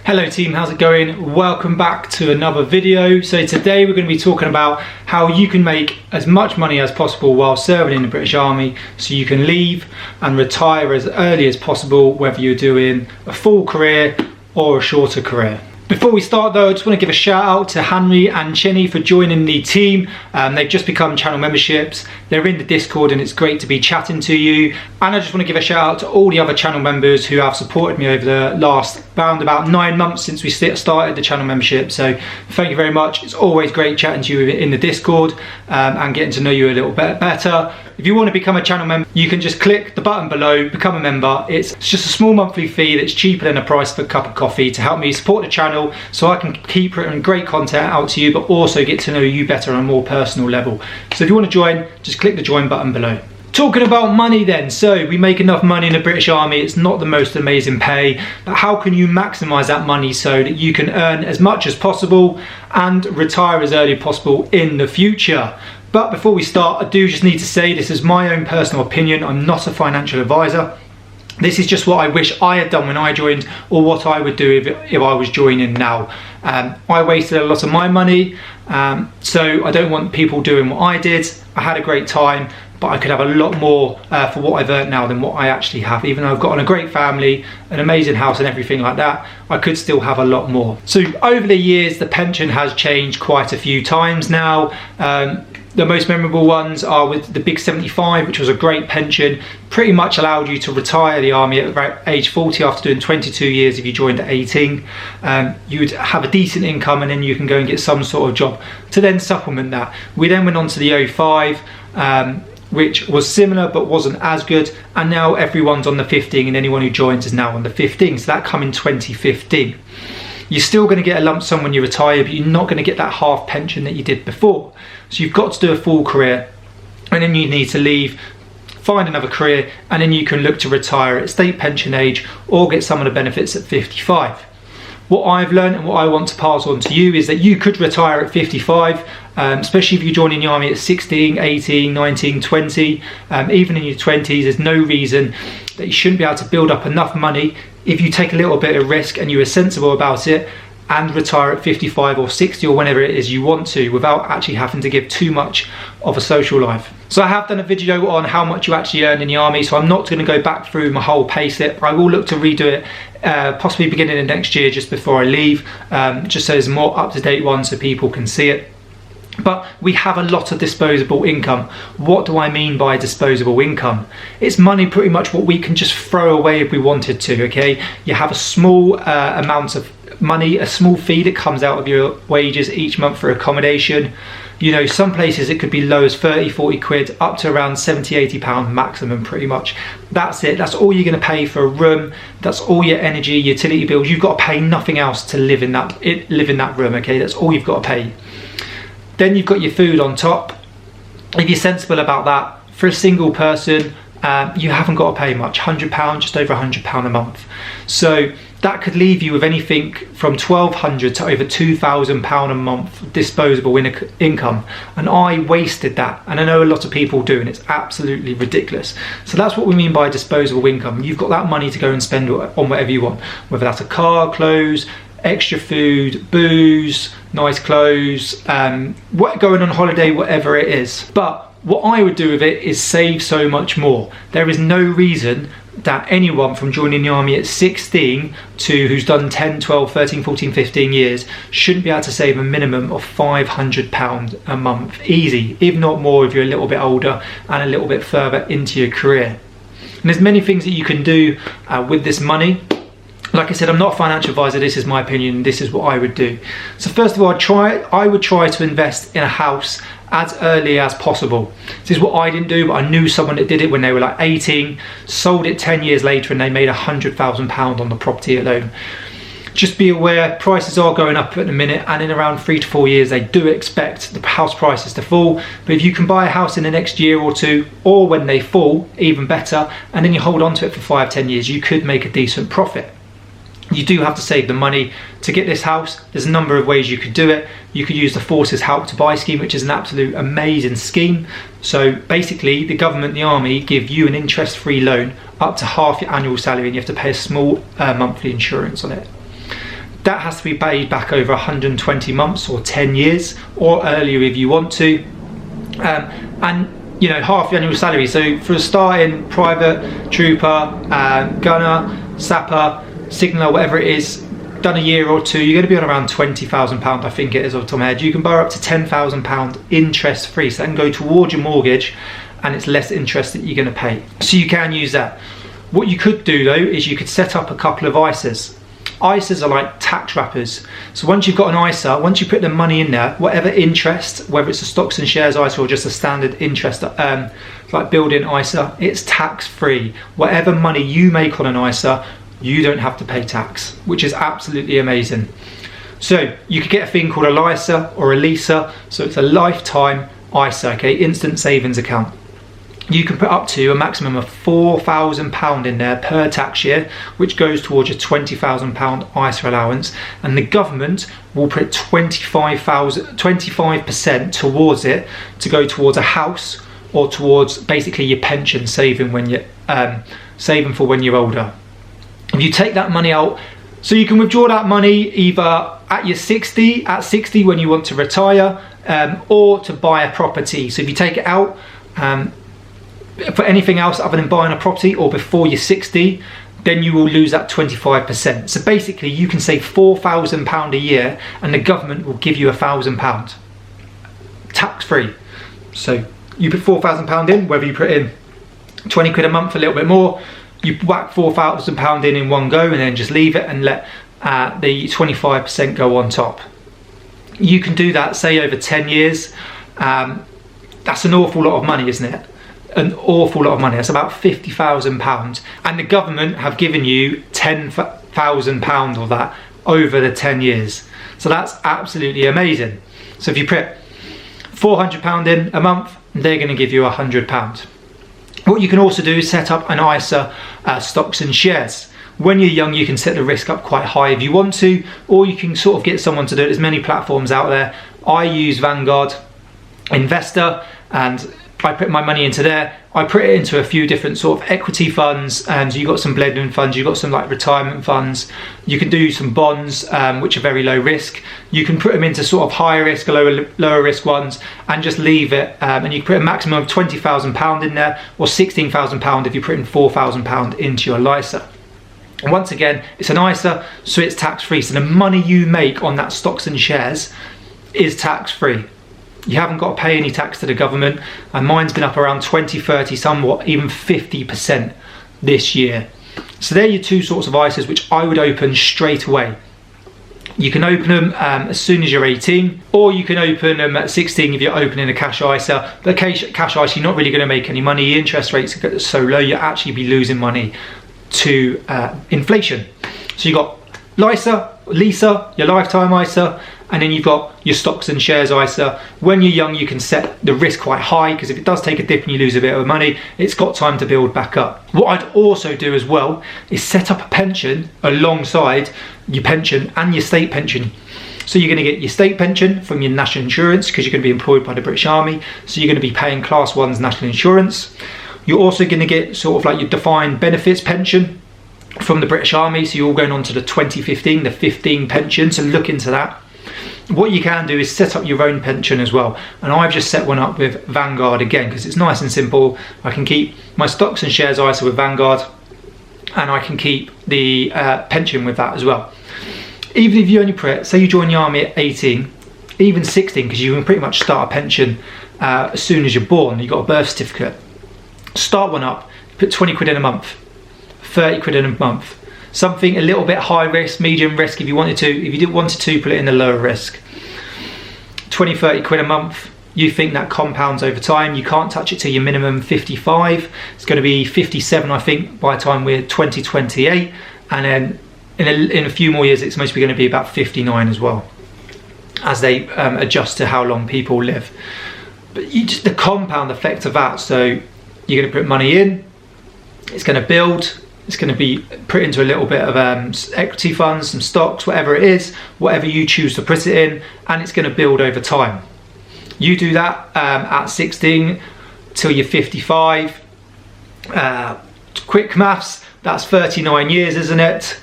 Hello team, how's it going? Welcome back to another video. So today we're going to be talking about how you can make as much money as possible while serving in the British Army, so you can leave and retire as early as possible, whether you're doing a full career or a shorter career. Before we start though, I just want to give a shout out to Henry and Chenny for joining the team. They've just become channel memberships. They're in the Discord and it's great to be chatting to you. And I just want to give a shout out to all the other channel members who have supported me over the last round about 9 months since we started the channel membership. So thank you very much. It's always great chatting to you in the Discord and getting to know you a little bit better. If you want to become a channel member, you can just click the button below, become a member. It's just a small monthly fee that's cheaper than the price of a cup of coffee to help me support the channel so I can keep putting great content out to you, but also get to know you better on a more personal level. So if you want to join, just click the join button below. Talking about money then, so we make enough money in the British Army. It's not the most amazing pay, but how can you maximise that money so that you can earn as much as possible and retire as early as possible in the future? But before we start, I do just need to say this is my own personal opinion. I'm not a financial advisor. This is just what I wish I had done when I joined, or what I would do if I was joining now. I wasted a lot of my money, so I don't want people doing what I did. I had a great time, but I could have a lot more for what I've earned now than what I actually have. Even though I've got a great family, an amazing house and everything like that, I could still have a lot more. So over the years, the pension has changed quite a few times now. The most memorable ones are with the Big 75, which was a great pension, pretty much allowed you to retire the army at about age 40 after doing 22 years if you joined at 18. You would have a decent income and then you can go and get some sort of job to then supplement that. We then went on to the 05, which was similar but wasn't as good, and now everyone's on the 15 and anyone who joins is now on the 15, so that come in 2015. You're still going to get a lump sum when you retire, but you're not going to get that half pension that you did before. So you've got to do a full career, and then you need to leave, find another career, and then you can look to retire at state pension age or get some of the benefits at 55. What I've learned and what I want to pass on to you is that you could retire at 55, especially if you join in the army at 16, 18, 19, 20, even in your 20s. There's no reason that you shouldn't be able to build up enough money if you take a little bit of risk and you are sensible about it, and retire at 55 or 60 or whenever it is you want to, without actually having to give too much of a social life. So I have done a video on how much you actually earn in the army, so I'm not going to go back through my whole pay slip. I will look to redo it possibly beginning of next year, just before I leave, just so there's a more up-to-date one so people can see it. But we have a lot of disposable income. What do I mean by disposable income? It's money pretty much what we can just throw away if we wanted to, okay? You have a small amount of money, a small fee that comes out of your wages each month for accommodation. You know, some places it could be low as 30, 40 quid, up to around 70, 80 pound maximum pretty much. That's it, that's all you're gonna pay for a room, that's all your energy, utility bills. You've got to pay nothing else to live in that room, okay? That's all you've got to pay. Then you've got your food on top. If you're sensible about that, for a single person, you haven't got to pay much, £100, just over £100 a month. So that could leave you with anything from £1,200 to over £2,000 a month disposable income. And I wasted that, and I know a lot of people do, and it's absolutely ridiculous. So that's what we mean by disposable income. You've got that money to go and spend on whatever you want, whether that's a car, clothes, extra food, booze, nice clothes, going on holiday, whatever it is. But what I would do with it is save so much more. There is no reason that anyone from joining the army at 16 to who's done 10, 12, 13, 14, 15 years shouldn't be able to save a minimum of £500 a month, easy, if not more if you're a little bit older and a little bit further into your career. And there's many things that you can do with this money. Like I said, I'm not a financial advisor, this is my opinion, this is what I would do. So first of all, I would try to invest in a house as early as possible. This is what I didn't do, but I knew someone that did it when they were like 18, sold it 10 years later and they made £100,000 on the property alone. Just be aware, prices are going up at the minute, and in around 3 to 4 years they do expect the house prices to fall. But if you can buy a house in the next year or two, or when they fall, even better, and then you hold on to it for 5, 10 years, you could make a decent profit. You do have to save the money to get this house. There's a number of ways you could do it. You could use the Forces Help to Buy scheme, which is an absolute amazing scheme. So basically the government, the army, give you an interest-free loan up to half your annual salary, and you have to pay a small monthly insurance on it. That has to be paid back over 120 months or 10 years, or earlier if you want to. And you know, half the annual salary. So for a starting private, trooper, gunner, sapper, signaller, whatever it is, done a year or two, you're going to be on around £20,000, I think it is off the top of my head. You can borrow up to £10,000 interest free, so that can go towards your mortgage, and it's less interest that you're going to pay. So you can use that. What you could do though is you could set up a couple of ISAs. ISAs are like tax wrappers. So once you've got an ISA, once you put the money in there, whatever interest, whether it's a stocks and shares ISA or just a standard interest like built-in ISA, it's tax free. Whatever money you make on an ISA, you don't have to pay tax, which is absolutely amazing. So you could get a thing called a LISA or a LISA. So it's a lifetime ISA, okay, instant savings account. You can put up to a maximum of £4,000 in there per tax year, which goes towards your £20,000 ISA allowance, and the government will put 25% towards it to go towards a house or towards basically your pension saving when you're saving for when you're older. If you take that money out, so you can withdraw that money either at 60 when you want to retire, or to buy a property. So if you take it out for anything else other than buying a property or before you're 60, then you will lose that 25%. So basically you can save £4,000 a year and the government will give you £1,000 tax free. So you put £4,000 in, whether you put in 20 quid a month, a little bit more, you whack £4,000 in one go and then just leave it and let the 25% go on top. You can do that, say, over 10 years. That's an awful lot of money, isn't it? An awful lot of money. That's about £50,000, and the government have given you £10,000 of that over the 10 years. So that's absolutely amazing. So if you put £400 in a month, they're going to give you £100. What you can also do is set up an ISA stocks and shares. When you're young, you can set the risk up quite high if you want to, or you can sort of get someone to do it. There's many platforms out there. I use Vanguard Investor, and I put my money into there. I put it into a few different sort of equity funds, and you've got some blending funds, you've got some like retirement funds. You can do some bonds, which are very low risk. You can put them into sort of higher risk, lower risk ones, and just leave it. And you can put a maximum of £20,000 in there, or £16,000 if you put in £4,000 into your LISA. And once again, it's an ISA, so it's tax free. So the money you make on that stocks and shares is tax free. You haven't got to pay any tax to the government, and mine's been up around 20, 30, somewhat even 50% this year. So they're your two sorts of ISAs which I would open straight away. You can open them as soon as you're 18, or you can open them at 16 if you're opening a cash ISA. But cash ISA, you're not really going to make any money. The interest rates are so low, you'll actually be losing money to inflation. So you've got LISA, your lifetime ISA, and then you've got your stocks and shares ISA. When you're young, you can set the risk quite high, because if it does take a dip and you lose a bit of money, it's got time to build back up. What I'd also do as well is set up a pension alongside your pension and your state pension. So you're going to get your state pension from your national insurance, because you're going to be employed by the British Army, so you're going to be paying class 1's national insurance. You're also going to get sort of like your defined benefits pension from the British Army, so you're all going on to the 2015, the 15 pension, so look into that. What you can do is set up your own pension as well, and I've just set one up with Vanguard again, because it's nice and simple. I can keep my stocks and shares ISA with Vanguard, and I can keep the pension with that as well. Even if you only put, say you join the army at 18, even 16, because you can pretty much start a pension as soon as you're born. You've got a birth certificate. Start one up, put 20 quid in a month, 30 quid in a month. Something a little bit high risk, medium risk if you wanted to. If you didn't want to, put it in the lower risk. 20, 30 quid a month. You think that compounds over time. You can't touch it till your minimum 55. It's going to be 57, I think, by the time we're 2028. And then in a few more years, it's mostly going to be about 59 as well, as they adjust to how long people live. But just the compound effect of that. So you're going to put money in. It's going to build. It's going to be put into a little bit of equity funds, some stocks, whatever it is, whatever you choose to put it in, and it's going to build over time. You do that at 16 till you're 55. Quick maths, that's 39 years, isn't it?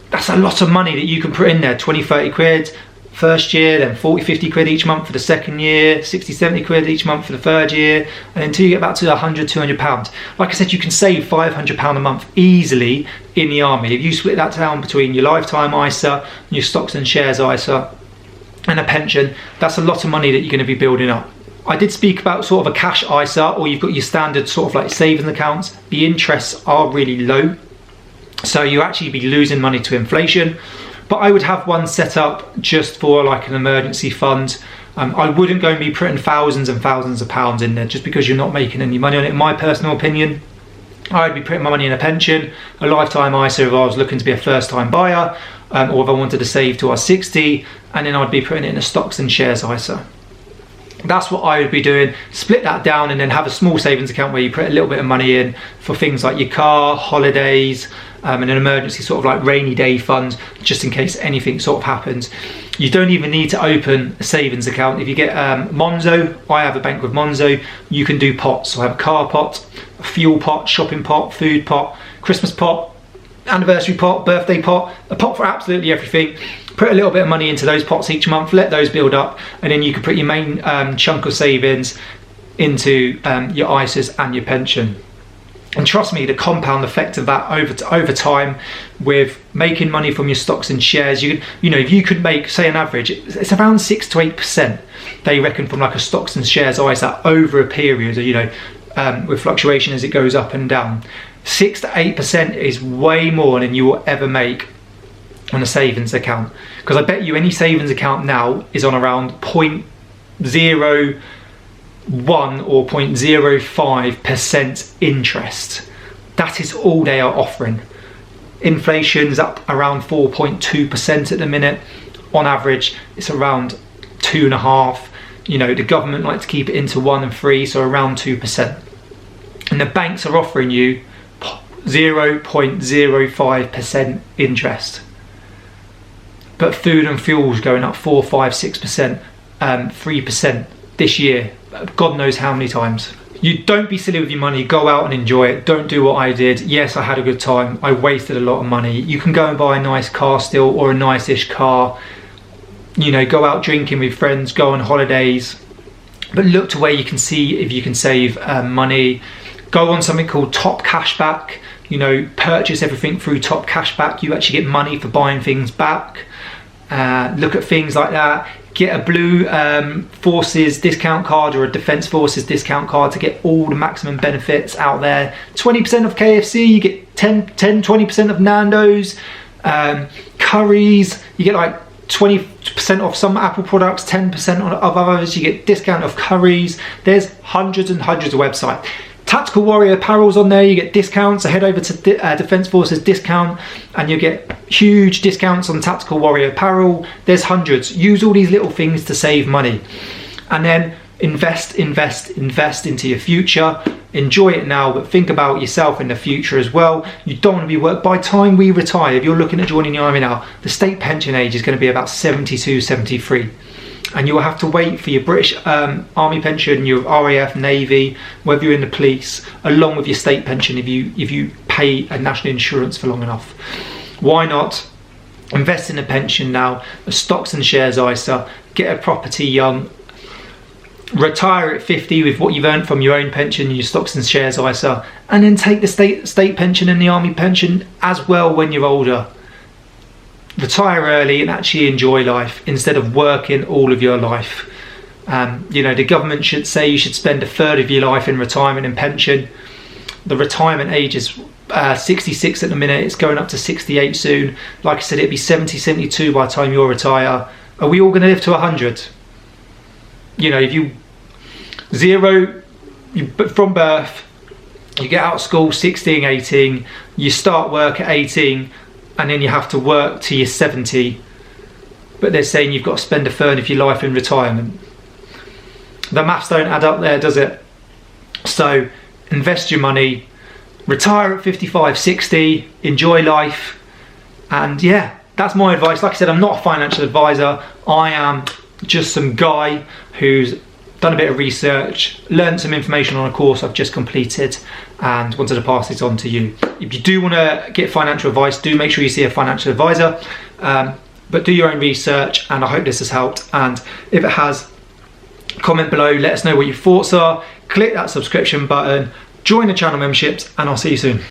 that's a lot of money that you can put in there. 20, 30 quid first year, then 40, 50 quid each month for the second year, 60, 70 quid each month for the third year, and until you get back to 100, 200 pounds. Like I said, you can save 500 pound a month easily in the army. If you split that down between your lifetime ISA, your stocks and shares ISA, and a pension, that's a lot of money that you're going to be building up. I did speak about sort of a cash ISA, or you've got your standard sort of like savings accounts. The interests are really low, so you actually be losing money to inflation. But I would have one set up just for like an emergency fund. I wouldn't go and be putting thousands and thousands of pounds in there just because you're not making any money on it. In my personal opinion, I'd be putting my money in a pension, a lifetime ISA if I was looking to be a first time buyer, or if I wanted to save to our 60, and then I'd be putting it in a stocks and shares ISA. That's what I would be doing. Split that down and then have a small savings account where you put a little bit of money in for things like your car, holidays, and an emergency sort of like rainy day fund, just in case anything sort of happens. You don't even need to open a savings account. If you get Monzo, I have a bank with Monzo, you can do pots. So I have a car pot, a fuel pot, shopping pot, food pot, Christmas pot, anniversary pot, birthday pot, a pot for absolutely everything. Put a little bit of money into those pots each month, let those build up, and then you can put your main chunk of savings into your ISAs and your pension. And trust me, the compound effect of that over time, with making money from your stocks and shares, you know, if you could make, say, an average, it's around 6 to 8%. They reckon from like a stocks and shares ISA over a period, you know, with fluctuation as it goes up and down. 6 to 8% is way more than you will ever make on a savings account, because I bet you any savings account now is on around 0.01 or 0.05% interest. That is all they are offering. Inflation's up around 4.2% at the minute. On average, it's around 2.5%. You know, the government like to keep it into 1 and 3, so around 2%. And the banks are offering you 0.05% interest. But food and fuel's going up 4, 5, 6%, 3% this year. God knows how many times. You don't be silly with your money. Go out and enjoy it. Don't do what I did. Yes, I had a good time. I wasted a lot of money. You can go and buy a nice car still, or a nice-ish car. You know, go out drinking with friends, go on holidays. But look to where you can see if you can save money. Go on something called Top Cashback. You know, purchase everything through Top Cashback. You actually get money for buying things back. Look at things like that. Get a Blue Forces discount card or a Defence Forces discount card to get all the maximum benefits out there. 20% of KFC, you get 20% of Nando's. Curries, you get like 20% off some Apple products, 10% of others. You get discount of Curries. There's hundreds and hundreds of websites. Tactical Warrior Apparel's on there, you get discounts. So head over to Defence Forces discount and you get huge discounts on Tactical Warrior Apparel. There's hundreds. Use all these little things to save money. And then invest into your future. Enjoy it now, but think about yourself in the future as well. You don't want to be worked. By the time we retire, if you're looking at joining the army now, the state pension age is going to be about 72, 73. And you'll have to wait for your British Army pension, your RAF, Navy, whether you're in the police, along with your state pension if you pay a national insurance for long enough. Why not invest in a pension now, a stocks and shares ISA, get a property young, retire at 50 with what you've earned from your own pension and your stocks and shares ISA, and then take the state pension and the army pension as well when you're older. Retire early and actually enjoy life instead of working all of your life. You know, the government should say you should spend a third of your life in retirement and pension. The retirement age is 66 at the minute. It's going up to 68 soon. Like I said, it'd be 70, 72 by the time you'll retire. Are we all going to live to 100? You know, if from birth, you get out of school 16, 18, you start work at 18, and then you have to work till you're 70, but they're saying you've got to spend a third of your life in retirement. The maths don't add up there, does it? So invest your money, retire at 55, 60, enjoy life, and yeah, that's my advice. Like I said, I'm not a financial advisor. I am just some guy who's done a bit of research, learned some information on a course I've just completed, and wanted to pass it on to you. If you do want to get financial advice, do make sure you see a financial advisor, but do your own research, and I hope this has helped. And if it has, comment below, let us know what your thoughts are, click that subscription button, join the channel memberships, and I'll see you soon.